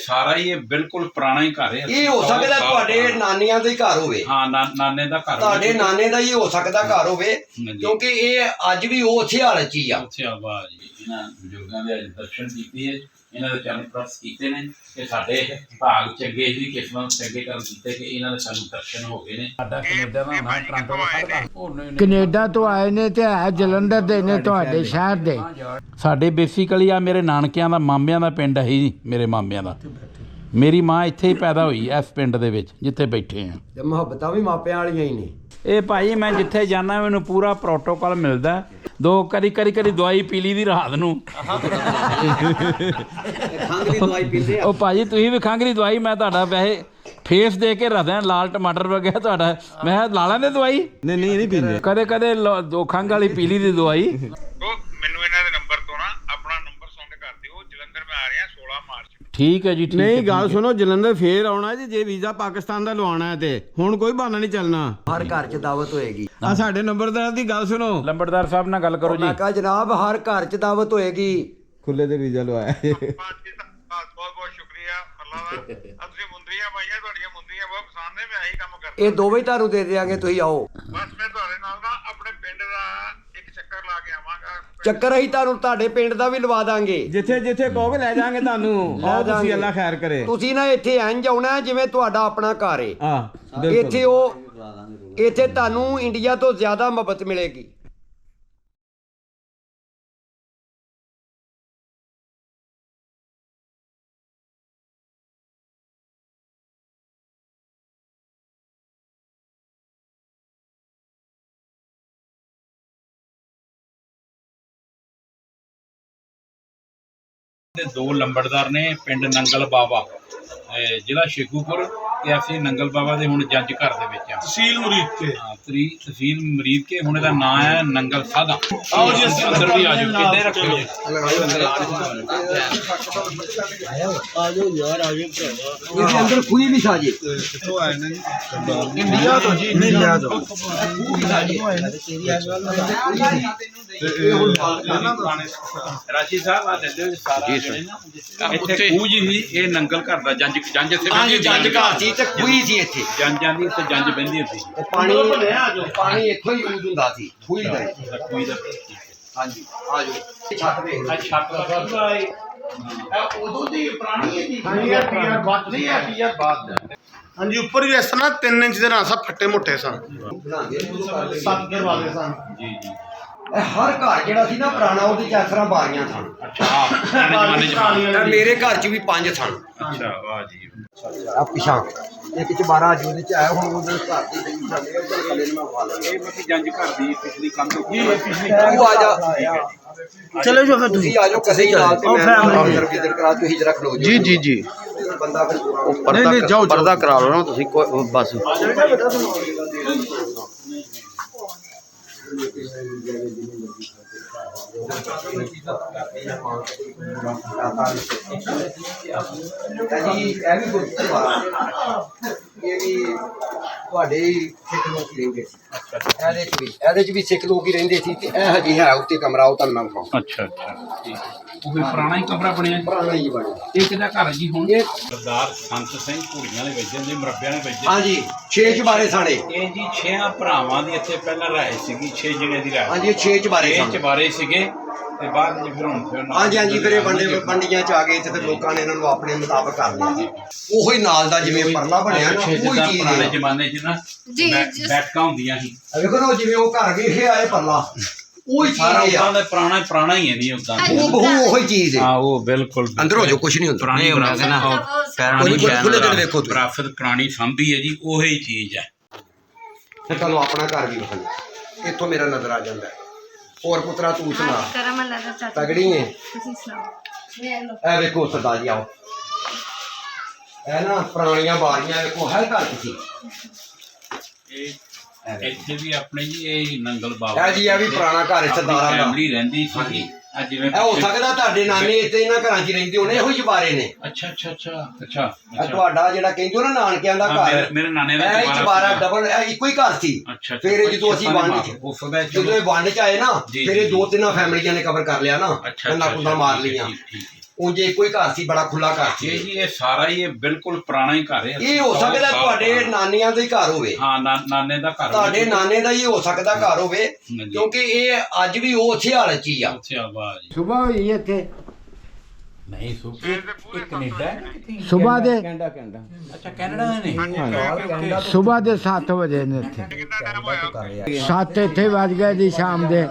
ਸਾਰਾ ਹੀ ਇਹ ਬਿਲਕੁਲ ਪੁਰਾਣਾ ਹੀ ਘਰ ਹੈ। ਇਹ ਹੋ ਸਕਦਾ ਤੁਹਾਡੇ ਨਾਨੀਆਂ ਦਾ ਹੀ ਘਰ ਹੋਵੇ। ਹਾਂ, ਨਾਨੇ ਦਾ ਘਰ, ਤੁਹਾਡੇ ਨਾਨੇ ਦਾ ਹੀ ਹੋ ਸਕਦਾ ਘਰ ਹੋਵੇ, ਕਿਉਂਕਿ ਇਹ ਅੱਜ ਵੀ ਉਹ ਉਸੇ ਹਾਲਤ 'ਚ ਹੀ ਆ। ਉੱਥੇ ਆਵਾ ਜੀ ਇਹਨਾਂ ਬਜ਼ੁਰਗਾਂ ਦੇ ਅੱਜ ਦਰਸ਼ਨ ਕੀਤੇ ਹੈ, ਇਹਨਾਂ ਦੇ ਚਰਨ ਪ੍ਰਸ ਕੀਤੇ ਨੇ ਕਿ ਸਾਡੇ ਭਾਗ ਚੰਗੇ ਸੀ, ਕਿਸਮਤ ਚੰਗੇ ਕਰਮ ਕੀਤੇ ਕਿ ਇਹਨਾਂ ਦੇ ਸਾਨੂੰ ਦਰਸ਼ਨ ਹੋ ਗਏ ਨੇ। ਸਾਡਾ ਕੈਨੇਡਾ ਦਾ ਨਾਮ ਟਰਾਂਟੋ ਦਾ ਕੈਨੇਡਾ ਤੋਂ ਆਏ ਨੇ ਤੇ ਹੈ ਜਲੰਧਰ ਦੇ ਨੇ ਤੁਹਾਡੇ ਸ਼ਹਿਰ ਦੇ। ਸਾਡੇ ਬੇਸਿਕਲੀ ਆ ਮੇਰੇ ਨਾਨਕਿਆਂ ਦਾ ਮਾਮਿਆਂ ਦਾ ਪਿੰਡ ਹੈ ਜੀ, ਮੇਰੇ ਮਾਮਿਆਂ ਦਾ। ਮੇਰੀ ਮਾਂ ਇੱਥੇ ਹੀ ਪੈਦਾ ਹੋਈ ਇਸ ਪਿੰਡ ਦੇ ਵਿੱਚ ਜਿੱਥੇ ਬੈਠੇ ਆ। ਤੇ ਮੁਹੱਬਤਾਂ ਵੀ ਮਾਪਿਆਂ ਵਾਲੀਆਂ ਹੀ ਨੇ। ਇਹ ਭਾਈ ਮੈਂ ਜਿੱਥੇ ਜਾਂਦਾ ਮੈਨੂੰ ਪੂਰਾ ਪ੍ਰੋਟੋਕਾਲ ਮਿਲਦਾ। ਦੋ ਕਰੀ ਦਵਾਈ ਪੀ ਲਈ ਦੀ ਰਾਤ ਨੂੰ। ਖੰਘ ਦੀ ਦਵਾਈ ਪੀਂਦੇ ਆ ਉਹ ਭਾਜੀ ਤੁਸੀਂ ਵੀ ਖੰਘ ਦੀ ਦਵਾਈ, ਮੈਂ ਤੁਹਾਡਾ ਵੈਸੇ ਫੇਸ ਦੇ ਕੇ ਰੱਖਦਾ ਲਾਲ ਟਮਾਟਰ ਵਗਿਆ ਤੁਹਾਡਾ, ਮੈਂ ਲਾ ਲੈਂਦੇ ਦਵਾਈ। ਨਹੀਂ ਪੀਂਦੇ। ਕਦੇ ਦੋ ਖੰਘ ਵਾਲੀ ਪੀਲੀ ਦੀ ਦਵਾਈ। ਮੈਨੂੰ ਇਹਨਾਂ ਦੇ ਨੰਬਰ ਤੋਂ ਨਾ ਆਪਣਾ ਨੰਬਰ ਸੈਂਡ ਕਰ ਦਿਓ। ਜਲੰਧਰ ਮੈਂ ਆ ਰਿਹਾ 16 ਮਾਰਚ। ਠੀਕ ਹੈ ਜੀ, ਠੀਕ ਹੈ। ਨਹੀਂ ਗੱਲ ਸੁਣੋ, ਜਲੰਧਰ ਫੇਰ ਆਉਣਾ ਜੇ ਵੀਜ਼ਾ ਪਾਕਿਸਤਾਨ ਦਾ ਲਵਾਉਣਾ ਹੈ ਤੇ ਹੁਣ ਕੋਈ ਬਹਾਨਾ ਨਹੀਂ ਚੱਲਣਾ। ਹਰ ਘਰ 'ਚ ਦਾਵਤ ਹੋਏਗੀ। ਆ ਸਾਡੇ ਨੰਬਰਦਾਰ ਦੀ ਗੱਲ ਸੁਣੋ। ਲੰਬੜਦਾਰ ਸਾਹਿਬ ਨਾਲ ਗੱਲ ਕਰੋ ਜੀ। ਮੈਂ ਕਹਾ ਜਨਾਬ ਹਰ ਘਰ 'ਚ ਦਾਵਤ ਹੋਏਗੀ। ਖੁੱਲੇ ਤੇ ਵੀਜ਼ਾ ਲਵਾਇਆ। ਬਹੁਤ ਸ਼ੁਕਰੀਆ ਅੱਲਾ ਦਾ। ਤੁਸੀਂ ਮੁੰਦਰੀਆਂ ਪਾਈਆਂ, ਤੁਹਾਡੀਆਂ ਮੁੰਦਰੀਆਂ ਬਹੁਤ ਪਸੰਦ ਨੇ। ਮੈਂ ਇਹੀ ਕੰਮ ਕਰਦਾ। ਇਹ ਦੋਵੇਂ ਤੁਹਾਨੂੰ ਦੇ ਦਿਆਂਗੇ, ਤੁਸੀਂ ਆਓ। ਬਸ ਮੈਂ ਤੁਹਾਡੇ ਨਾਲ ਨਾ ਆਪਣੇ ਪਿੰਡ ਦਾ ਇੱਕ ਚੱਕਰ ਲਾ ਕੇ ਆਵਾਂਗਾ। ਚੱਕਰ ਅਸੀਂ ਤੁਹਾਨੂੰ ਤੁਹਾਡੇ ਪਿੰਡ ਦਾ ਵੀ ਲਵਾ ਦਾਂਗੇ। ਜਿੱਥੇ ਕਹੋਗੇ ਲੈ ਜਾਾਂਗੇ ਤੁਹਾਨੂੰ। ਆਓ ਤੁਸੀਂ, ਅੱਲਾ ਖੈਰ ਕਰੇ। ਤੁਸੀਂ ਨਾ ਇੱਥੇ ਇੰਜ ਆਉਣਾ ਜਿਵੇਂ ਤੁਹਾਡਾ ਆਪਣਾ ਘਰ ਏ। ਹਾਂ ਇੱਥੇ ਤੁਹਾਨੂੰ ਇੰਡੀਆ ਤੋਂ ਜ਼ਿਆਦਾ ਮੁਹੱਬਤ ਮਿਲੇਗੀ। ਦੋ ਲੰਬੜਦਾਰ ਨੇ ਪਿੰਡ ਨੰਗਲ ਬਾਵਾ, ਜ਼ਿਲ੍ਹਾ ਸ਼ੇਖੂਪੁਰ, ਤੇ ਅਸੀਂ ਨੰਗਲ ਬਾਵਾ ਦੇ ਹੁਣ ਜੱਜ ਘਰ ਦੇ ਵਿੱਚ ਆ, ਤਹਿਸੀਲ ਮਰੀਦ ਕੇ। ਹੁਣ ਇਹਦਾ ਨਾਂ ਹੈ ਨੰਗਲ ਸਾਧਾ। ਆਓ ਜੀ ਅਸੀਂ ਅੰਦਰ ਵੀ ਆ ਜਾਓ। ਕਿੱਥੇ ਰੱਖਿਓ ਜੀ? ਆਜੋ ਯਾਰ, ਆਜੋ ਭਰਾਵਾ। ਇਹਦੇ ਅੰਦਰ ਕੋਈ ਵੀ ਸਾਜੇ। ਕਿੱਥੋਂ ਆਏ ਨੇ? ਇੰਡੀਆ ਤੋਂ ਜੀ, ਇੰਡੀਆ ਤੋਂ। ਰਾਸ਼ੀ ਸਾਹਿਬ ਆ ਦਿੰਦੇ ਸਾਰਾ ਇੱਥੇ ਖੂਜ ਹੀ। ਇਹ ਨੰਗਲ ਘਰ ਦਾ ਜੰਜ ਇੱਥੇ ਜੰਜ ਘਰ ਸੀ ਤੇ ਖੂਹੀ ਸੀ ਇੱਥੇ। ਜੰਜਾਂ ਦੀ ਤੇ ਜੰਜ ਬਹਿੰਦੀ ਹੁੰਦੀ ਸੀ। ਪਾਣੀ ਇੱਥੋਂ ਹੀ ਯੂਜ਼ ਹੁੰਦਾ ਸੀ, ਖੂਹੀ ਦਾ। ਖੂਹੀ ਦਾ। ਹਾਂਜੀ, ਆਜੋ। ਛੱਤ ਵੇਖ ਲਓ। ਛੱਤ ਦਾ ਇਹ ਉਦੋਂ ਦੀ ਪੁਰਾਣੀ ਹੈ ਜੀ। ਹਾਂਜੀ, ਇਹ ਪੀਆਰ ਬਾਅਦ ਨਹੀਂ ਹੈ, ਪੀਆਰ ਬਾਅਦ ਦਾ। ਹਾਂਜੀ, ਉੱਪਰ ਵੀ ਇਸ ਤਰ੍ਹਾਂ 3 ਇੰਚ ਦੇ ਨਾਲ ਸਭ ਫੱਟੇ ਮੋਟੇ ਸਨ। 7 ਦਰਵਾਜ਼ੇ ਸਨ। ਜੀ। ਇਹ ਹਰ ਘਰ ਜਿਹੜਾ ਸੀ ਨਾ ਪੁਰਾਣਾ, ਉਹਦੇ 'ਚ ਇਸ ਤਰ੍ਹਾਂ ਬਾਰੀਆਂ ਸਨ। ਅੱਛਾ, ਮੇਰੇ ਘਰ 'ਚ ਵੀ 5 ਸਨ। ਅੱਛਾ, ਵਾਹ ਜੀ। ਆ ਪਿਛਾਂ ਇੱਕ 'ਚ 12 ਅੱਜ ਉਹਦੇ 'ਚ ਆਇਆ। ਹੁਣ ਉਹਦੇ ਘਰ ਦੀ ਜਿਹੜੀ ਸਾਡੇ ਉੱਧਰ ਕੱਲੇ ਨੂੰ ਮੈਂ ਖਵਾ ਲਾਂਗਾ। ਇਹ ਮੱਕੀ ਜੰਜ ਘਰ ਦੀ ਪਿਛਲੀ ਕੰਧ ਹੋਈ। ਤੂੰ ਆ ਜਾ। ਚਲੋ ਜੋ ਫਿਰ ਤੁਸੀਂ ਆ ਜਾਓ ਕਦੇ ਨਾਲ ਤੇ ਮੈਂ ਅੰਦਰ ਕਰਾ। ਤੁਸੀਂ ਜਰਾ ਖਲੋ ਜਾਓ। ਜੀ ਬੰਦਾ ਫਿਰ ਉਹ ਪਰਦਾ ਕਰਾ ਲਓ ਨਾ ਤੁਸੀਂ, ਬਸ। ਇਹ ਵੀ ਤੁਹਾਡੇ ਸਿੱਖ ਲੋਕ ਰਹਿੰਦੇ ਸੀ। ਇਹਦੇ 'ਚ ਵੀ ਸਿੱਖ ਲੋਕ ਹੀ ਰਹਿੰਦੇ ਸੀ। ਤੇ ਇਹ ਹਜੇ ਹੈ ਉੱਤੇ ਕਮਰਾ, ਉਹ ਤੁਹਾਨੂੰ ਮੈਂ ਵਿਖਾਉਂ। ਅੱਛਾ। ਉਹ ਪੁਰਾਣਾ ਹੀ ਕਮਰਾ ਬਣਿਆ। ਪੁਰਾਣਾ ਹੀ ਬਣਿਆ। ਇਹ ਕਿਹਦਾ ਘਰ ਜੀ? ਹੁਣ ਸਰਦਾਰ ਸੰਤ ਸਿੰਘ ਘੋੜੀਆਂ ਦੇ ਵੇਚਣ ਦੇ ਮਰੱਬਿਆਂ ਦੇ ਵੇਚਣ। ਹਾਂਜੀ, 6 ਚਬਾਰੇ ਸਾਣੇ। ਇਹ ਜੀ 6 ਭਰਾਵਾਂ ਦੀ ਇੱਥੇ ਪਹਿਲਾਂ ਰਾਇ ਸੀਗੀ। 6 ਜਣੇ ਦੀ ਰਾਇ। ਹਾਂਜੀ, 6 ਚਬਾਰੇ ਸਨ। ਚਬਾਰੇ ਸੀਗੇ ਤੇ ਬਾਅਦ ਵਿੱਚ ਫਿਰ ਹੁਣ ਹਾਂਜੀ ਫਿਰ ਇਹ ਵੰਡੀਆਂ 'ਚ ਆ ਗਏ ਤੇ ਫਿਰ ਲੋਕਾਂ ਨੇ ਇਹਨਾਂ ਨੂੰ ਆਪਣੇ ਮੁਤਾਬਕ ਕਰ ਲਿਆ। ਉਹੀ ਨਾਲ ਦਾ ਜਿਵੇਂ ਪਰਲਾ ਬਣਿਆ ਨਾ, ਉਹੀ ਚੀਜ਼ ਪੁਰਾਣੇ ਹੈ। ਜ਼ਮਾਨੇ 'ਚ ਨਾ ਬੈਠਕਾਂ ਹੁੰਦੀਆਂ ਸੀ। ਵੇਖੋ ਨਾ ਜਿਵੇਂ ਉਹ ਘਰ ਵੇਖਿਆ ਇਹ ਪਰਲਾ, ਉਹੀ ਸਾਰਾ ਚੀਜ਼ ਉਦਾਂ ਦਾ ਪੁਰਾਣਾ ਹੀ ਹੈ ਨਹੀਂ ਉਦਾਂ। ਉਹ ਬਹੂ ਉਹੀ ਚੀਜ਼ ਹੈ। ਹਾਂ, ਉਹ ਬਿਲਕੁਲ ਅੰਦਰ ਹੋ ਜਾਓ, ਕੁਝ ਨਹੀਂ ਹੁੰਦਾ। ਪੁਰਾਣੀ ਵੇਖੋ ਵਿਰਾਸਤ ਪੁਰਾਣੀ ਸਾਂਭੀ ਹੈ ਜੀ, ਉਹੀ ਚੀਜ਼ ਹੈ। ਫਿਰ ਤੁਹਾਨੂੰ ਆਪਣਾ ਘਰ ਵੀ ਵਿਖਾਉਂਦਾ। ਇੱਥੋਂ ਮੇਰਾ ਨਜ਼ਰ ਆ ਜਾਂਦਾ ਹੈ। ਹੋਰ ਪੁੱਤਰਾ ਤੂੰ ਸੁਣਾ, ਤਗੜੀ ਹੈ? ਇਹ ਵੇਖੋ ਸਰਦਾਰ ਜੀ, ਆਓ। ਇਹ ਨਾ ਪੁਰਾਣੀਆਂ ਬਾਰੀਆਂ ਵੇਖੋ ਹਰ ਘਰ 'ਚ ਸੀ। ਇੱਥੇ ਵੀ ਆਪਣੇ ਜੀ ਇਹ ਨੰਗਲ ਬਾਵਾ ਇਹ ਜੀ ਇਹ ਵੀ ਪੁਰਾਣਾ ਘਰ ਸਰਦਾਰਾਂ ਦਾ ਫੈਮਿਲੀ ਰਹਿੰਦੀ ਸੀਗੀ। ਜਿਵੇਂ ਇਹ ਹੋ ਸਕਦਾ ਤੁਹਾਡੇ ਨਾਨੇ ਇੱਥੇ ਇਹਨਾਂ ਘਰਾਂ 'ਚ ਰਹਿੰਦੇ ਹੋਣੇ, ਇਹੋ ਹੀ ਚਬਾਰੇ ਨੇ। ਅੱਛਾ। ਤੁਹਾਡਾ ਜਿਹੜਾ ਕਹਿੰਦੇ ਹੋ ਨਾ ਨਾਨਕਿਆਂ ਦਾ ਘਰ, ਮੇਰੇ ਨਾਨੇ ਦਾ ਇਹ ਚਬਾਰਾ ਡਬਲ, ਇਹ ਇੱਕੋ ਹੀ ਘਰ ਸੀ। ਫਿਰ ਜਦੋਂ ਅਸੀਂ ਜਦੋਂ ਇਹ ਵੰਡ 'ਚ ਆਏ ਨਾ, ਫਿਰ ਇਹ 2-3 ਫੈਮਲੀਆਂ ਨੇ ਕਵਰ ਕਰ ਲਿਆ ਨਾ, ਕੰਨਾਂ ਕੁੰਨਾਂ ਮਾਰ ਲਈਆਂ। ਉਹ ਜੇ ਕੋਈ ਘਰ ਸੀ ਬੜਾ ਖੁੱਲਾ ਘਰ ਸੀ ਇਹ ਜੀ ਇਹ ਸਾਰਾ ਹੀ ਇਹ ਬਿਲਕੁਲ ਪੁਰਾਣਾ ਹੀ ਘਰ ਹੈ। ਇਹ ਹੋ ਸਕਦਾ ਤੁਹਾਡੇ ਨਾਨੀਆਂ ਦਾ ਹੀ ਘਰ ਹੋਵੇ। ਹਾਂ ਨਾਨੇ ਦਾ ਘਰ, ਤੁਹਾਡੇ ਨਾਨੇ ਦਾ ਹੀ ਹੋ ਸਕਦਾ ਘਰ ਹੋਵੇ, ਕਿਉਂਕਿ ਇਹ ਅੱਜ ਵੀ ਉਹ ਉਸੇ ਹਾਲਤ 'ਚ ਹੀ ਆ। ਅੱਛਾ ਵਾਹ ਜੀ। ਸੁਬਾਹ ਹੋਈ ਇੱਥੇ ਨਹੀਂ ਇਹ ਕੈਨੇਡਾ ਸੁਬਾਹ ਦੇ ਅੱਛਾ ਕੈਨੇਡਾ ਦੇ ਨੇ। ਸੁਬਾਹ ਦੇ 7 ਵਜੇ ਨੇ ਇੱਥੇ 7 ਇੱਥੇ ਵੱਜ ਗਏ ਜੀ ਸ਼ਾਮ ਦੇ।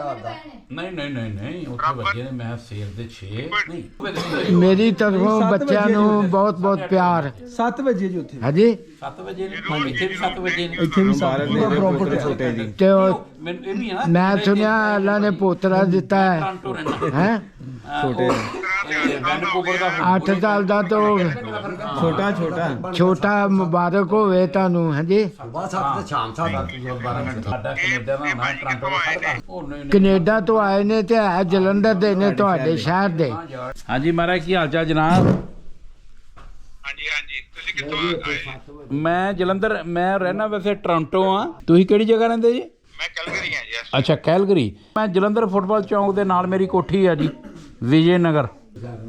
ਨਹੀਂ ਉੱਥੇ ਵੱਜੇ ਨੇ ਮੈਂ ਸਵੇਰ ਦੇ 6 ਨਹੀਂ ਮੇਰੀ ਤਰਫੋਂ ਬੱਚਿਆਂ ਨੂੰ ਬਹੁਤ ਬਹੁਤ ਪਿਆਰ। 7 ਵਜੇ ਜੀ ਉੱਥੇ ਹਾਂਜੀ 7 ਵਜੇ ਨੇ, ਇੱਥੇ ਵੀ 7 ਵਜੇ ਨੇ। ਇੱਥੇ ਵੀ ਸਾਰੇ ਪ੍ਰੋਪਰ ਛੋਟੇ ਜੀ। ਤੇ ਉਹ ਮੈਨੂੰ ਇਹ ਵੀ ਹੈ ਨਾ ਮੈਂ ਸੁਣਿਆ ਅੱਲਾ ਨੇ ਪੋਤਰਾ ਦਿੱਤਾ ਹੈ ਟੋਰਾਂਟੋ ਰਹਿਣਾ ਹੈ ਛੋਟੇ ਵੈਨਕੂਵਰ ਦਾ 8 ਸਾਲ ਦਾ ਤੋਂ ਛੋਟਾ ਮੁਬਾਰਕ ਹੋਵੇ ਤੁਹਾਨੂੰ। ਹਾਂਜੀ ਸੁਬਾਹ 7 ਤੇ ਸ਼ਾਮ 7 ਸਾਡਾ ਕੈਨੇਡਾ ਦਾ ਹੋਣਾ ਟੋਰਾਂਟੋ ਦਾ ਸਾਡਾ। ਉਹ ਨਹੀਂ ਕੈਨੇਡਾ ਤੋਂ ਆਏ ਨੇ ਤੇ ਹੈ ਜਲੰਧਰ ਦੇ ਨੇ ਤੁਹਾਡੇ ਸ਼ਹਿਰ ਦੇ। ਹਾਂਜੀ ਮਹਾਰਾਜ ਕੀ ਹਾਲ ਚਾਲ ਜਨਾਬ? ਹਾਂਜੀ ਤੁਸੀਂ ਕਿੱਥੋਂ ਆਏ? ਮੈਂ ਜਲੰਧਰ, ਮੈਂ ਰਹਿਣਾ ਵੈਸੇ ਟੋਰਾਂਟੋ ਆ। ਤੁਸੀਂ ਕਿਹੜੀ ਜਗ੍ਹਾ ਰਹਿੰਦੇ ਜੀ? ਮੈਂ ਕੈਲਗਰੀ ਹਾਂ ਜੀ। ਅੱਛਾ ਕੈਲਗਰੀ। ਮੈਂ ਜਲੰਧਰ ਫੁੱਟਬਾਲ ਚੌਂਕ ਦੇ ਨਾਲ ਮੇਰੀ ਕੋਠੀ ਆ ਜੀ, ਵਿਜੇ ਨਗਰ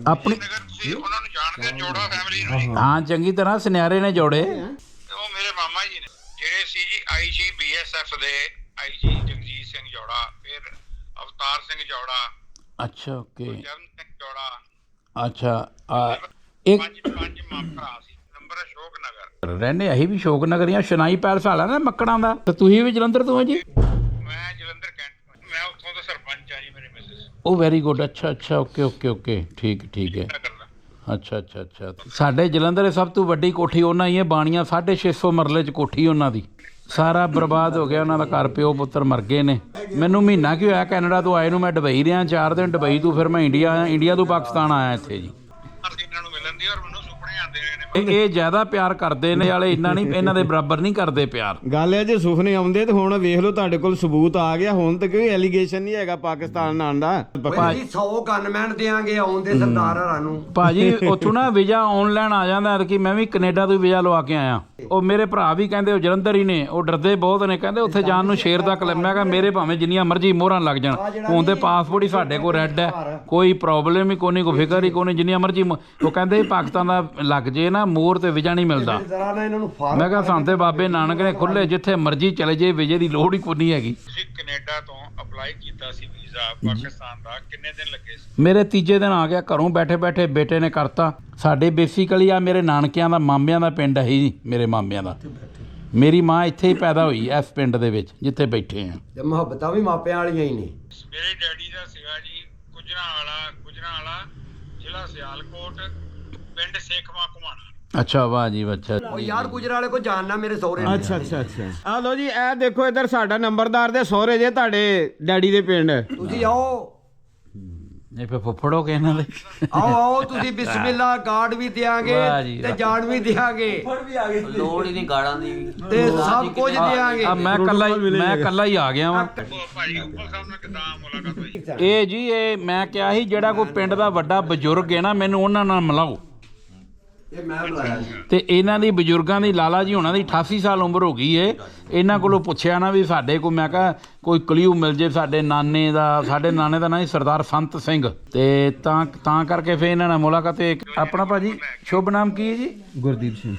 ਆਪਣੀ। ਨਗਰ ਤੁਸੀਂ ਉਹਨਾਂ ਨੂੰ ਜਾਣਦੇ, ਜੋੜਾ ਫੈਮਿਲੀ ਨੂੰ ਜੀ? ਹਾਂ ਚੰਗੀ ਤਰ੍ਹਾਂ ਸੁਨਿਆਰੇ ਨੇ ਜੋੜੇ। ਤੇ ਉਹ ਮੇਰੇ ਮਾਮਾ ਜੀ ਨੇ ਜਿਹੜੇ ਸੀ ਜੀ ਆਈਜੀ ਬੀਐਸਐਫ ਦੇ ਆਈਜੀ ਜਗਜੀਤ ਸਿੰਘ ਜੋੜਾ, ਫਿਰ ਅਵਤਾਰ ਸਿੰਘ ਜੋੜਾ, ਅੱਛਾ ਓਕੇ ਚਰਨ ਸਿੰਘ ਜੋੜਾ। ਅੱਛਾ ਇੱਕ ਪੰਜ ਭਰਾ ਸੀ। ਨੰਬਰ ਅਸ਼ੋਕ ਨਗਰ। ਰਹਿੰਦੇ ਅਸੀਂ ਵੀ ਅਸ਼ੋਕ ਨਗਰ ਹੀ ਆ। ਸ਼ਨਾਈ ਪੈਲਸ ਵਾਲਾ ਨਾ ਮੱਕੜਾਂ ਦਾ। ਤੇ ਤੁਸੀਂ ਵੀ ਜਲੰਧਰ ਤੋਂ ਹੋ ਜੀ? ਮੈਂ ਜਲੰਧਰ ਕੈਂਟ, ਮੈਂ ਉੱਥੋਂ ਦਾ ਸਰਪੰਚ ਆ ਜੀ। ਮੇਰੇ ਮਿਸਿਸ ਉਹ ਵੈਰੀ ਗੁੱਡ। ਅੱਛਾ ਓਕੇ ਠੀਕ ਹੈ। ਅੱਛਾ ਸਾਡੇ ਜਲੰਧਰ ਦੇ ਸਭ ਤੋਂ ਵੱਡੀ ਕੋਠੀ ਉਹਨਾਂ ਹੀ ਹੈ, ਬਾਣੀਆਂ 650 ਮਰਲੇ 'ਚ ਕੋਠੀ ਉਹਨਾਂ ਦੀ। ਸਾਰਾ ਬਰਬਾਦ ਹੋ ਗਿਆ ਉਹਨਾਂ ਦਾ ਘਰ, ਪਿਓ ਪੁੱਤਰ ਮਰ ਗਏ ਨੇ। ਮੈਨੂੰ ਮਹੀਨਾ ਕੀ ਹੋਇਆ ਕੈਨੇਡਾ ਤੋਂ ਆਏ ਨੂੰ। ਮੈਂ ਦੁਬਈ ਰਿਹਾ 4 ਦਿਨ ਦੁਬਈ ਤੋਂ, ਫਿਰ ਮੈਂ ਇੰਡੀਆ ਆਇਆ, ਇੰਡੀਆ ਤੋਂ ਪਾਕਿਸਤਾਨ ਆਇਆ ਇੱਥੇ ਜੀ। ਅਸੀਂ ਇਹਨਾਂ ਨੂੰ ਮਿਲਣ ਦੀ ਔਰ ਮੈਨੂੰ ਸੁਪਨੇ ਆਉਂਦੇ ਰਹੇ ਨੇ। ਇਹ ਜ਼ਿਆਦਾ ਪਿਆਰ ਕਰਦੇ ਨੇ ਵਾਲੇ, ਇੰਨਾ ਨਹੀਂ, ਇਹਨਾਂ ਦੇ ਬਰਾਬਰ ਨਹੀਂ ਕਰਦੇ ਪਿਆਰ। ਗੱਲ ਹੈ ਜੇ ਸੁਪਨੇ ਆਉਂਦੇ ਤੇ ਹੁਣ ਵੇਖ ਲਓ ਤੁਹਾਡੇ ਕੋਲ ਸਬੂਤ ਆ ਗਿਆ। ਹੁਣ ਤਾਂ ਕੋਈ ਐਲੀਗੇਸ਼ਨ ਨਹੀਂ ਹੈਗਾ ਪਾਕਿਸਤਾਨ ਆਉਣ ਦਾ। ਭਾਜੀ 100 ਗਨਮੈਨ ਦੇਾਂਗੇ ਆਉਣ ਦੇ ਸਰਦਾਰ ਹਰਾਂ ਨੂੰ। ਭਾਜੀ ਉੱਥੋਂ ਨਾ ਵੀਜ਼ਾ ਆਨਲਾਈਨ ਆ ਜਾਂਦਾ ਕਿ ਮੈਂ ਵੀ ਕੈਨੇਡਾ ਤੋਂ ਵੀਜ਼ਾ ਲਵਾ ਕੇ ਆਇਆ। ਉਹ ਮੇਰੇ ਭਰਾ ਵੀ ਕਹਿੰਦੇ ਉਹ ਜਲੰਧਰ ਹੀ ਨੇ, ਉਹ ਡਰਦੇ ਬਹੁਤ ਨੇ, ਕਹਿੰਦੇ ਉੱਥੇ ਜਾਣ ਨੂੰ ਸ਼ੇਰ ਤੱਕ ਮੈਂ ਕਿਹਾ ਮੇਰੇ ਭਾਵੇਂ ਜਿੰਨੀਆਂ ਮਰਜ਼ੀ ਮੋਹਰਾਂ ਲੱਗ ਜਾਣ, ਹੁਣ ਤੇ ਪਾਸਪੋਰਟ ਹੀ ਸਾਡੇ ਕੋਲ ਰੈੱਡ ਹੈ, ਕੋਈ ਪ੍ਰੋਬਲਮ ਹੀ ਕੋਈ ਫਿਕਰ ਹੀ ਕੋਈ, ਜਿੰਨੀਆਂ ਮਰਜ਼ੀ। ਉਹ ਕਹਿੰਦੇ ਪਾਕਿਸਤਾਨ ਦਾ ਲੱਗ ਜੇ ਨਾ ਮੋਹਰ ਤੇ ਵੀਜ਼ਾ ਨਹੀਂ ਮਿਲਦਾ। ਮੈਂ ਕਿਹਾ ਸਾਨੂੰ ਤੇ ਬਾਬੇ ਨਾਨਕ ਨੇ ਖੁੱਲੇ, ਜਿੱਥੇ ਮਰਜ਼ੀ ਚਲੇ ਜੇ ਵੀਜ਼ੇ ਦੀ ਲੋੜ ਹੀ ਕੋਈ ਨਹੀਂ ਹੈਗੀ। ਤੁਸੀਂ ਕੈਨੇਡਾ ਤੋਂ ਅਪਲਾਈ ਕੀਤਾ ਸੀ ਵੀਜ਼ਾ ਪਾਕਿਸਤਾਨ ਦਾ, ਕਿੰਨੇ ਦਿਨ ਲੱਗੇ ਸੀ? ਮੇਰੇ ਤੀਜੇ ਦਿਨ ਆ ਗਿਆ। ਘਰੋਂ ਬੈਠੇ ਬੇਟੇ ਨੇ ਕਰਤਾ। ਸਾਡੇ ਬੇਸਿਕਲੀ ਆ ਮੇਰੇ ਨਾਨਕਿਆਂ ਦਾ, ਮਾਮਿਆਂ ਦਾ ਪਿੰਡ ਹੈ ਜੀ, ਮੇਰੇ ਮਾਮਿਆਂ ਦਾ। ਮੇਰੀ ਮਾਂ ਇੱਥੇ ਹੀ ਪੈਦਾ ਹੋਈ ਇਸ ਪਿੰਡ ਦੇ ਵਿੱਚ ਜਿੱਥੇ ਬੈਠੇ ਆ। ਤੇ ਮੁਹੱਬਤਾਂ ਵੀ ਮਾਪਿਆਂ ਵਾਲੀਆਂ ਹੀ ਨੇ। ਮੇਰੇ ਡੈਡੀ ਦਾ ਸੀਗਾ ਜੀ ਗੁਜਰਾਂਵਾਲਾ ਜ਼ਿਲ੍ਹਾ ਸਿਆਲਕੋਟ, ਪਿੰਡ ਸੇਖਵਾਂ ਘੁਮਾਣਾ। ਅੱਛਾ ਵਾਹ ਜੀ ਅੱਛਾ। ਉਹ ਯਾਰ ਗੁਜਰਾਲੇ ਕੋ ਜਾਣਨਾ ਮੇਰੇ ਸਹੁਰੇ ਨੇ। ਅੱਛਾ ਆ ਲੋ ਜੀ, ਇਹ ਦੇਖੋ ਇੱਧਰ ਸਾਡਾ ਨੰਬਰਦਾਰ ਦੇ ਸਹੁਰੇ ਜੇ ਤੁਹਾਡੇ ਡੈਡੀ ਦੇ ਪਿੰਡ। ਤੁਸੀਂ ਆਓ ਇਹ ਫੇ ਫੁੱਫੜੋ ਕੇ ਇਹਨਾਂ ਦੇ। ਆਓ ਤੁਸੀਂ ਬਿਸਮਿਲ੍ਲਾ ਗਾਰਡ ਵੀ ਦਿਆਂਗੇ ਤੇ ਜਾਨ ਵੀ ਦਿਆਂਗੇ, ਲੋੜ ਹੀ ਨਹੀਂ ਗਾਲਾਂ ਦੀ ਵੀ। ਤੇ ਸਭ ਕੁਝ ਦਿਆਂਗੇ। ਮੈਂ ਕੱਲਾ ਹੀ ਆ ਗਿਆ ਵਾਂ। ਉਹ ਭਾਈ ਉੱਪਲ ਸਾਹਿਬ ਨਾਲ ਕਿੱਦਾਂ ਮੁਲਾਕਾਤ ਹੋਈ? ਇਹ ਜੀ ਇਹ ਮੈਂ ਕਿਹਾ ਸੀ ਜਿਹੜਾ ਕੋਈ ਪਿੰਡ ਦਾ ਵੱਡਾ ਬਜ਼ੁਰਗ ਹੈ ਨਾ, ਮੈਨੂੰ ਉਹਨਾਂ ਨਾਲ ਮਿਲਾਓ। ਇਹ ਮੈਂ ਬੁਲਾਇਆ ਜੀ। ਤੇ ਇਹਨਾਂ ਦੀ ਬਜ਼ੁਰਗਾਂ ਦੀ, ਲਾਲਾ ਜੀ ਹੋਣਾ ਦੀ 88 ਸਾਲ ਉਮਰ ਹੋ ਗਈ ਏ। ਇਹਨਾਂ ਕੋਲੋਂ ਪੁੱਛਿਆ ਨਾ ਵੀ ਸਾਡੇ ਕੋਲ, ਮੈਂ ਕਿਹਾ ਕੋਈ ਕਲਿਊ ਮਿਲ ਜੇ ਸਾਡੇ ਨਾਨੇ ਦਾ ਨਾਂ ਸਰਦਾਰ ਸੰਤ ਸਿੰਘ। ਤੇ ਤਾਂ ਕਰਕੇ ਫਿਰ ਇਹਨਾਂ ਨਾਲ ਮੁਲਾਕਾਤ। ਆਪਣਾ ਭਾਜੀ ਸ਼ੁਭ ਨਾਮ ਕੀ ਹੈ ਜੀ? ਗੁਰਦੀਪ ਸਿੰਘ।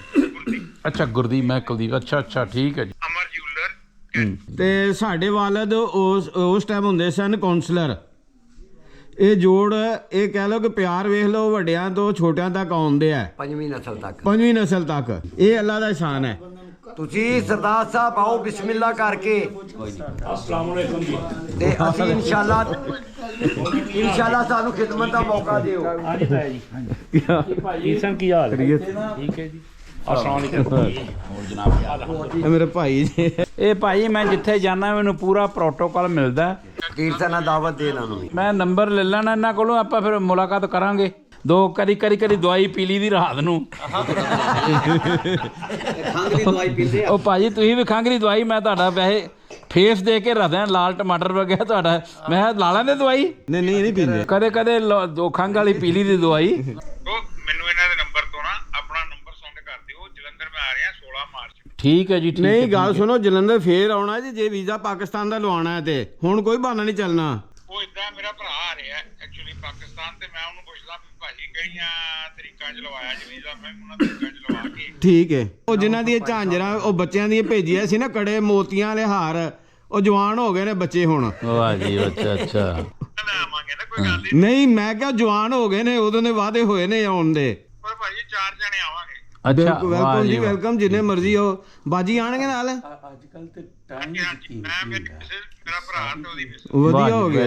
ਅੱਛਾ ਗੁਰਦੀਪ, ਮੈਂ ਕੁਲਦੀਪ। ਅੱਛਾ ਠੀਕ ਹੈ ਜੀ। ਅਮਰ ਜਿਊਲਰ। ਤੇ ਸਾਡੇ ਵਾਲਦ ਉਸ ਟਾਈਮ ਹੁੰਦੇ ਸਨ ਕਾਉਂਸਲਰ। ਇਹ ਜੋੜ, ਇਹ ਕਹਿ ਲਓ ਕਿ ਪਿਆਰ ਵੇਖ ਲਓ, ਵੱਡਿਆਂ ਤੋਂ ਛੋਟਿਆਂ ਤੱਕ ਆਉਂਦੇ ਆ, 5ਵੀਂ ਨਸਲ ਤੱਕ। 5ਵੀਂ ਨਸਲ ਤੱਕ। ਇਹ ਅੱਲਾ ਦਾ ਇਹਸਾਨ ਹੈ। ਤੁਸੀਂ ਸਰਦਾਰ ਸਾਹਿਬ ਆਓ ਬਿਸਮਿਲ੍ਲਾ ਕਰਕੇ। ਅਸਲਾਮ ਅਲੈਕੁਮ ਜੀ। ਤੇ ਅਸੀਂ ਇਨਸ਼ਾਅੱਲਾ ਸਾਨੂੰ ਖਿਦਮਤ ਦਾ ਮੌਕਾ ਦਿਓ। ਇਹ ਮੇਰੇ ਭਾਈ ਜੀ। ਇਹ ਭਾਈ ਮੈਂ ਜਿੱਥੇ ਜਾਣਾ ਮੈਨੂੰ ਪੂਰਾ ਪ੍ਰੋਟੋਕਾਲ ਮਿਲਦਾ। ਕੀਰਤਨ ਨਾਲ ਦਾਵਤ ਦੇ ਇਹਨਾਂ ਨੂੰ ਵੀ। ਮੈਂ ਨੰਬਰ ਲੈ ਲੈਣਾ ਇਹਨਾਂ ਕੋਲੋਂ, ਆਪਾਂ ਫਿਰ ਮੁਲਾਕਾਤ ਕਰਾਂਗੇ। ਦੋ ਕਦੀ ਦਵਾਈ ਪੀ ਲਈ ਦੀ ਰਾਤ ਨੂੰ। ਖੰਘ ਦੀ ਦਵਾਈ ਪੀਂਦੇ ਆ। ਉਹ ਭਾਜੀ ਤੁਸੀਂ ਵੀ ਖੰਘ ਦੀ ਦਵਾਈ, ਮੈਂ ਤੁਹਾਡਾ ਵੈਸੇ ਫੇਸ ਦੇ ਕੇ ਰੱਖਦਾ ਲਾਲ ਟਮਾਟਰ ਵਗਿਆ ਤੁਹਾਡਾ। ਮੈਂ ਲਾ ਲੈਂਦੇ ਦਵਾਈ? ਨਹੀਂ ਪੀਂਦੇ। ਕਦੇ ਦੋ ਖੰਘ ਵਾਲੀ ਪੀਲੀ ਦੀ ਦਵਾਈ। ਉਹ ਮੈਨੂੰ ਇਹਨਾਂ ਦੇ ਨੰਬਰ ਤੋਂ ਨਾ ਆਪਣਾ ਨੰਬਰ ਸੈਂਡ ਕਰ ਦਿਓ। ਜਲੰਧਰ ਮੈਂ ਆ ਰਿਹਾ 16 ਮਾਰਚ ਨੂੰ। ਠੀਕ ਹੈ ਜੀ। ਨਹੀਂ ਗੱਲ ਸੁਣੋ, ਜਲੰਧਰ ਫੇਰ ਆਉਣਾ ਜੀ ਜੇ ਵੀਜ਼ਾ ਪਾਕਿਸਤਾਨ ਦਾ ਲਵਾਉਣਾ ਹੈ ਤੇ। ਹੁਣ ਕੋਈ ਬਹਾਨਾ ਨਹੀਂ ਚੱਲਣਾ। ਉਹ ਇਦਾਂ ਮੇਰਾ ਭਰਾ ਆ ਰਿਹਾ ਐਕਚੁਅਲੀ ਪਾਕਿਸਤਾਨ, ਤੇ ਮੈਂ ਉਹਨੂੰ ਪੁੱਛਦਾ ਵੀ ਭਾਈ ਭਾਜੀ ਕਿਹੜੀਆਂ ਤਰੀਕਾਂ 'ਚ ਲਵਾਇਆ ਜ਼ਮੀਨ ਦਾ, ਮੈਂ ਉਹਨਾਂ ਤਰੀਕਾਂ 'ਚ ਲਵਾ ਕੇ ਠੀਕ ਹੈ। ਉਹ ਜਿਨ੍ਹਾਂ ਦੀਆਂ ਝਾਂਜਰਾਂ ਉਹ ਬੱਚਿਆਂ ਦੀਆਂ ਭੇਜੀਆਂ ਸੀ ਨਾ, ਕੜੇ ਮੋਤੀਆਂ ਵਾਲੇ ਹਾਰ, ਉਹ ਜਵਾਨ ਹੋ ਗਏ ਨੇ ਬੱਚੇ ਹੁਣ। ਵਾਹ ਜੀ, ਅੱਛਾ ਅੱਛਾ। ਲੈ ਆਵਾਂਗੇ ਨਾ, ਕੋਈ ਗੱਲ ਨਹੀਂ। ਨਹੀਂ, ਮੈਂ ਕਿਹਾ ਜਵਾਨ ਹੋ ਗਏ ਨੇ, ਉਦੋਂ ਦੇ ਵਾਅਦੇ ਹੋਏ ਨੇ ਆਉਣ ਦੇ। ਪਰ ਭਾਜੀ 4 ਜਣੇ ਆਵਾਂਗੇ। ਅੱਛਾ, ਵੈਲਕਮ ਜੀ, ਵੈਲਕਮ, ਜਿੰਨੇ ਮਰਜ਼ੀ ਹੋ। ਬਾਜੀ ਆਣਗੇ ਨਾਲ? ਹਾਂਜੀ, ਮੈਂ ਮੇਰਾ ਭਰਾ ਤੇ ਉਹਦੀ ਮਿਸ। ਵਧੀਆ ਹੋ ਗਿਆ।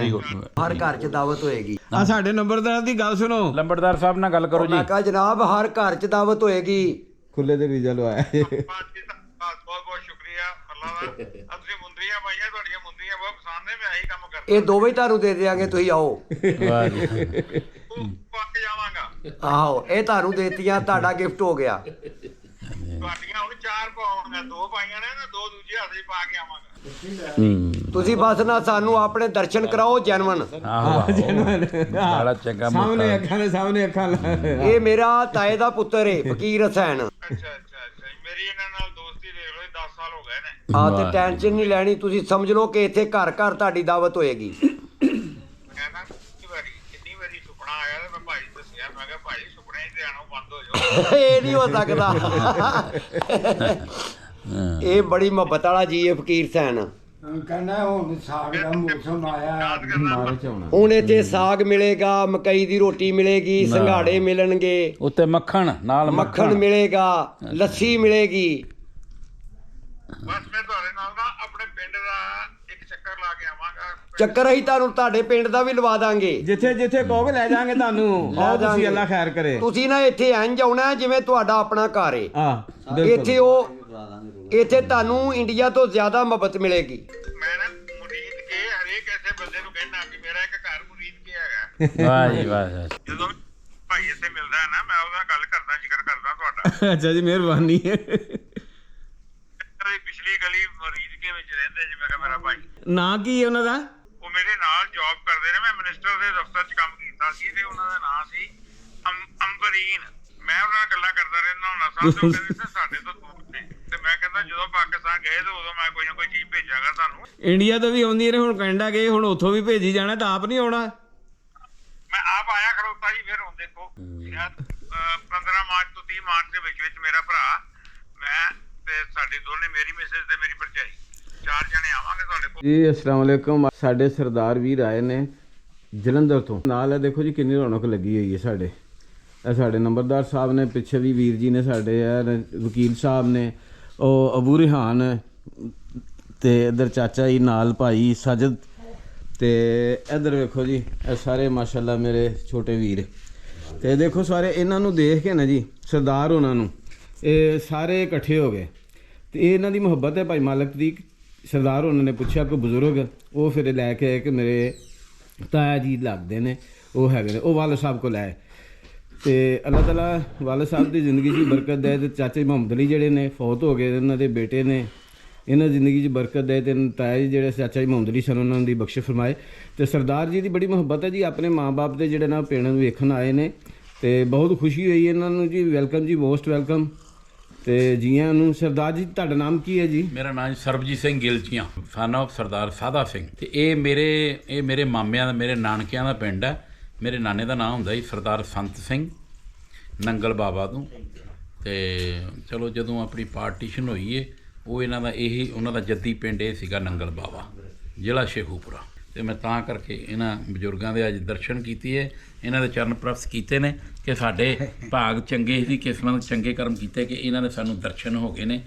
ਹਰ ਘਰ 'ਚ ਦਾਵਤ ਹੋਏਗੀ। ਆ ਸਾਡੇ ਨੰਬਰਦਾਰ ਦੀ ਗੱਲ ਸੁਣੋ। ਲੰਬੜਦਾਰ ਸਾਹਿਬ ਨਾਲ ਗੱਲ ਕਰੋ ਜੀ। ਮੈਂ ਕਹਾ ਜਨਾਬ ਹਰ ਘਰ 'ਚ ਦਾਵਤ ਹੋਏਗੀ। ਖੁੱਲੇ ਦੇ ਵੀਜ਼ਾ ਲਵਾਇਆ। ਬਹੁਤ ਬਹੁਤ ਸ਼ੁਕਰੀਆ ਅੱਲਾ ਦਾ। ਤੁਸੀਂ ਮੁੰਦਰੀਆਂ ਪਾਈਆਂ, ਤੁਹਾਡੀਆਂ ਮੁੰਦਰੀਆਂ ਬਹੁਤ ਪਸੰਦ ਨੇ, ਮੈਂ ਇਹੀ ਕੰਮ ਕਰਦਾ। ਇਹ ਦੋਵੇਂ ਤੁਹਾਨੂੰ ਦੇ ਦਿਆਂਗੇ, ਤੁਸੀਂ ਆਓ। ਵਾਹ ਜੀ। ਪੱਕ ਜਾਵਾਂਗਾ। ਆਹੋ, ਇਹ ਤੁਹਾਨੂੰ ਦੇਤੀਆਂ, ਤੁਹਾਡਾ ਗਿਫਟ ਹੋ ਗਿਆ। ਤੁਹਾਡੀਆਂ ਹੁਣ 4 ਪਾਵਾਂਗਾ, 2 ਪਾਈਆਂ ਨੇ ਨਾ, 2 ਦੂਜੇ ਹੱਥ 'ਚ ਪਾ ਕੇ ਆਵਾਂਗਾ। ਤੁਸੀਂ ਬਸ ਨਾ ਸਾਨੂੰ ਆਪਣੇ ਦਰਸ਼ਨ ਕਰਾਓ ਜੈਨਵਨ। ਆਹੋ ਬੜਾ ਚੰਗਾ ਸਾਹਮਣੇ ਮੌਕਾ। ਅੱਖਾਂ ਦੇ ਸਾਹਮਣੇ ਅੱਖਾਂ ਇਹ ਮੇਰਾ ਤਾਏ ਦਾ ਪੁੱਤਰ ਏ, ਫਕੀਰ ਹਸੈਨ। ਅੱਛਾ। ਮੇਰੀ ਇਹਨਾਂ ਨਾਲ ਦੋਸਤੀ ਦੇਖ ਲਓ, 10 ਸਾਲ ਹੋ ਗਏ ਨੇ। ਆ ਤੇ ਟੈਨਸ਼ਨ ਨਹੀਂ ਲੈਣੀ, ਤੁਸੀਂ ਸਮਝ ਲਓ ਕਿ ਇੱਥੇ ਘਰ ਘਰ ਤੁਹਾਡੀ ਦਾਵਤ ਹੋਏਗੀ। ਮੈਂ ਨਾ ਕਿੰਨੀ ਵਾਰੀ ਸੁਪਨਾ ਆਇਆ ਤੇ ਮੈਂ ਭਾਈ ਦੱਸਿਆ, ਮੈਂ ਕਿਹਾ ਭਾਈ ਸੁਪਨੇ 'ਚ ਆਣੋਂ ਬੰਦ ਹੋ ਜਾਓ। ਇਹ ਨਹੀਂ ਹੋ ਸਕਦਾ। ਇਹ ਬੜੀ ਮੁਹੱਬਤ ਵਾਲਾ ਜੀ ਹੈ ਫਕੀਰ ਹਸੈਨ। ਕਹਿੰਦਾ ਹੁਣ ਸਾਗ ਦਾ ਮੌਸਮ ਆਇਆ। ਹੁਣ ਇੱਥੇ ਸਾਗ ਮਿਲੇਗਾ, ਮਕਈ ਦੀ ਰੋਟੀ ਮਿਲੇਗੀ, ਸੰਘਾੜੇ ਮਿਲਣਗੇ, ਉੱਤੇ ਮੱਖਣ ਨਾਲ ਮੱਖਣ ਮਿਲੇਗਾ, ਲੱਸੀ ਮਿਲੇਗੀ। ਬਸ ਮੈਂ ਤੁਹਾਡੇ ਨਾਲ ਨਾ ਆਪਣੇ ਪਿੰਡ ਦਾ ਇੱਕ ਚੱਕਰ ਲਾ ਕੇ ਆਵਾਂਗਾ। ਚੱਕਰ ਅਸੀਂ ਤੁਹਾਨੂੰ ਤੁਹਾਡੇ ਪਿੰਡ ਦਾ ਵੀ ਲਵਾ ਦਾਂਗੇ। ਜਿੱਥੇ ਜਿੱਥੇ ਕਹੋਗੇ ਲੈ ਜਾਾਂਗੇ ਤੁਹਾਨੂੰ। ਆਓ ਤੁਸੀਂ, ਅੱਲਾ ਖੈਰ ਕਰੇ। ਤੁਸੀਂ ਨਾ ਇੱਥੇ ਇੰਜ ਆਉਣਾ ਜਿਵੇਂ ਤੁਹਾਡਾ ਆਪਣਾ ਘਰ ਏ। ਇੱਥੇ ਇੱਥੇ ਤੁਹਾਨੂੰ ਇੰਡੀਆ ਤੋਂ ਜ਼ਿਆਦਾ ਮੁਹੱਬਤ ਮਿਲੇਗੀ। ਮੈਂ ਨਾ ਮੁਰੀਦ ਕੇ ਹਰੇਕ ਐਸੇ ਬੰਦੇ ਨੂੰ ਕਹਿਣਾ ਕਿ ਮੇਰਾ ਇੱਕ ਘਰ ਮੁਰੀਦ ਕੇ ਹੈਗਾ। ਵਾਹ ਜੀ ਵਾਹ। ਜਦੋਂ ਭਾਈ ਇੱਥੇ ਮਿਲਦਾ ਹੈ ਨਾ, ਮੈਂ ਉਹਦਾ ਗੱਲ ਕਰਦਾ, ਜ਼ਿਕਰ ਕਰਦਾ ਤੁਹਾਡਾ। ਅੱਛਾ ਜੀ, ਮਿਹਰਬਾਨੀ ਹੈ। ਪਿਛਲੀ ਗਲੀ ਮੁਰੀਦ ਕੇ ਵਿੱਚ ਰਹਿੰਦੇ ਜੀ। ਮੈਂ ਕਿਹਾ ਮੇਰਾ ਭਾਈ। ਨਾਂ ਕੀ ਹੈ ਉਹਨਾਂ ਦਾ? ਉਹ ਮੇਰੇ ਨਾਲ ਜੌਬ ਕਰਦੇ ਨੇ, ਮੈਂ ਮਿਨਿਸਟਰ ਦੇ ਦਫ਼ਤਰ 'ਚ ਕੰਮ ਕੀਤਾ ਸੀ ਤੇ ਉਹਨਾਂ ਦਾ ਨਾਂ ਸੀ ਅੰਬਰੀਨ। ਮੈਂ ਉਹਨਾਂ ਨਾਲ ਗੱਲਾਂ ਕਰਦਾ ਰਹਿੰਦਾ ਹੁੰਦਾ ਸਾਂ ਤੇ ਉਹ ਕਹਿੰਦੇ ਸੀ ਸਾਡੇ ਤੋਂ ਦੂਰ ਨੇ, ਤੇ ਮੈਂ ਕਹਿੰਦਾ ਜਦੋਂ ਪਾਕਿਸਤਾਨ ਗਏ ਤੇ ਉਦੋਂ ਮੈਂ ਕੋਈ ਨਾ ਕੋਈ ਚੀਜ਼ ਭੇਜਾਂਗਾ ਤੁਹਾਨੂੰ। ਇੰਡੀਆ ਤੋਂ ਵੀ ਆਉਂਦੀਆਂ ਨੇ, ਹੁਣ ਕੈਨੇਡਾ ਗਏ, ਹੁਣ ਉੱਥੋਂ ਵੀ ਭੇਜੀ ਜਾਣਾ, ਤਾਂ ਆਪ ਨਹੀਂ ਆਉਣਾ। ਮੈਂ ਆਪ ਆਇਆ ਖੜੋਤਾ ਜੀ। ਫਿਰ ਹੁਣ ਦੇਖੋ ਸ਼ਾਇਦ 15 ਮਾਰਚ ਤੋਂ 30 ਮਾਰਚ ਦੇ ਵਿੱਚ ਮੇਰਾ ਭਰਾ, ਮੈਂ ਤੇ ਸਾਡੇ ਦੋਨੇ, ਮੇਰੀ ਮਿਸਿਸ ਤੇ ਮੇਰੀ ਭਰਜਾਈ, 4 ਜਣੇ ਆਵਾਂਗੇ ਤੁਹਾਡੇ ਕੋਲ। ਜੀ ਅਸਲਾਮ ਵਾਲੇਕੁਮ। ਸਾਡੇ ਸਰਦਾਰ ਵੀਰ ਆਏ ਨੇ ਜਲੰਧਰ ਤੋਂ। ਨਾਲ ਹੈ ਦੇਖੋ ਜੀ ਕਿੰਨੀ ਰੌਣਕ ਲੱਗੀ ਹੋਈ ਹੈ ਸਾਡੇ। ਇਹ ਸਾਡੇ ਨੰਬਰਦਾਰ ਸਾਹਿਬ ਨੇ, ਪਿੱਛੇ ਵੀ ਵੀਰ ਜੀ ਨੇ ਸਾਡੇ, ਵਕੀਲ ਸਾਹਿਬ ਨੇ, ਉਹ ਅਬੂ ਰਿਹਾਨ, ਤੇ ਇੱਧਰ ਚਾਚਾ ਜੀ ਨਾਲ ਭਾਈ ਸਾਜਦ, ਤੇ ਇੱਧਰ ਵੇਖੋ ਜੀ ਇਹ ਸਾਰੇ ਮਾਸ਼ਾਅੱਲਾ ਮੇਰੇ ਛੋਟੇ ਵੀਰ। ਤੇ ਦੇਖੋ ਸਾਰੇ ਇਹਨਾਂ ਨੂੰ ਦੇਖ ਕੇ ਨਾ ਜੀ, ਸਰਦਾਰ ਉਹਨਾਂ ਨੂੰ, ਇਹ ਸਾਰੇ ਇਕੱਠੇ ਹੋ ਗਏ। ਤੇ ਇਹ ਇਹਨਾਂ ਦੀ ਮੁਹੱਬਤ ਹੈ ਭਾਈ ਮਾਲਕ ਦੀ। ਸਰਦਾਰ ਉਹਨਾਂ ਨੇ ਪੁੱਛਿਆ ਕੋਈ ਬਜ਼ੁਰਗ, ਉਹ ਫਿਰ ਲੈ ਕੇ ਆਏ ਕਿ ਮੇਰੇ ਤਾਇਆ ਜੀ ਲੱਗਦੇ ਨੇ, ਉਹ ਹੈਗੇ ਨੇ, ਉਹ ਵਾਲਦ ਸਾਹਿਬ ਕੋਲ ਆਏ। ਤੇ ਅੱਲਾਹ ਤਾਲਾ ਵਾਲਦ ਸਾਹਿਬ ਦੀ ਜ਼ਿੰਦਗੀ 'ਚ ਬਰਕਤ ਦੇ। ਤੇ ਚਾਚੇ ਮੁਹੰਮਦ ਅਲੀ ਜਿਹੜੇ ਨੇ ਫੌਤ ਹੋ ਗਏ, ਉਹਨਾਂ ਦੇ ਬੇਟੇ ਨੇ, ਇਹਨਾਂ ਜ਼ਿੰਦਗੀ 'ਚ ਬਰਕਤ ਦੇ। ਤੇ ਤਾਇਆ ਜੀ ਜਿਹੜੇ ਚਾਚਾ ਜੀ ਮੁਹੰਮਦ ਅਲੀ ਸਨ, ਉਹਨਾਂ ਦੀ ਬਖਸ਼ ਫਰਮਾਏ। ਤੇ ਸਰਦਾਰ ਜੀ ਦੀ ਬੜੀ ਮੁਹੱਬਤ ਹੈ ਜੀ, ਆਪਣੇ ਮਾਂ-ਬਾਪ ਦੇ ਜਿਹੜੇ ਨਾ ਪਿੰਡ ਨੂੰ ਵੇਖਣ ਆਏ ਨੇ, ਤੇ ਬਹੁਤ ਖੁਸ਼ੀ ਹੋਈ ਇਹਨਾਂ ਨੂੰ ਜੀ। ਵੈਲਕਮ ਜੀ, ਮੋਸਟ ਵੈਲਕਮ। ਤੇ ਜੀ ਆਇਆਂ ਨੂੰ। ਸਰਦਾਰ ਜੀ ਤੁਹਾਡਾ ਨਾਮ ਕੀ ਹੈ ਜੀ? ਮੇਰਾ ਨਾਮ ਸਰਬਜੀਤ ਸਿੰਘ ਗਿਲਚੀਆਂ, ਸਨ ਆਫ ਸਰਦਾਰ ਸਾਦਾ ਸਿੰਘ। ਤੇ ਇਹ ਮੇਰੇ ਮਾਮਿਆਂ ਦਾ, ਮੇਰੇ ਨਾਨਕਿਆਂ ਦਾ ਪਿੰਡ ਹੈ। ਮੇਰੇ ਨਾਨੇ ਦਾ ਨਾਮ ਹੁੰਦਾ ਸੀ ਸਰਦਾਰ ਸੰਤ ਸਿੰਘ, ਨੰਗਲ ਬਾਬਾ ਤੋਂ। ਤੇ ਚਲੋ ਜਦੋਂ ਆਪਣੀ ਪਾਰਟੀਸ਼ਨ ਹੋਈ ਏ, ਉਹ ਇਹਨਾਂ ਦਾ ਇਹੀ, ਉਹਨਾਂ ਦਾ ਜੱਦੀ ਪਿੰਡ ਇਹ ਸੀਗਾ ਨੰਗਲ ਬਾਬਾ, ਜ਼ਿਲ੍ਹਾ ਸ਼ੇਖੂਪੁਰਾ। ਤੇ ਮੈਂ ਤਾਂ ਕਰਕੇ ਇਹਨਾਂ ਬਜ਼ੁਰਗਾਂ ਦੇ ਅੱਜ ਦਰਸ਼ਨ ਕੀਤੇ ਹੈ, ਇਹਨਾਂ ਦੇ ਚਰਨ ਪ੍ਰਸਤ ਕੀਤੇ ਨੇ ਕਿ ਸਾਡੇ ਭਾਗ ਚੰਗੇ ਸੀ, ਕਿਸਮਤ ਚੰਗੇ ਕਰਮ ਕੀਤੇ ਕਿ ਇਹਨਾਂ ਦੇ ਸਾਨੂੰ ਦਰਸ਼ਨ ਹੋ ਗਏ ਨੇ।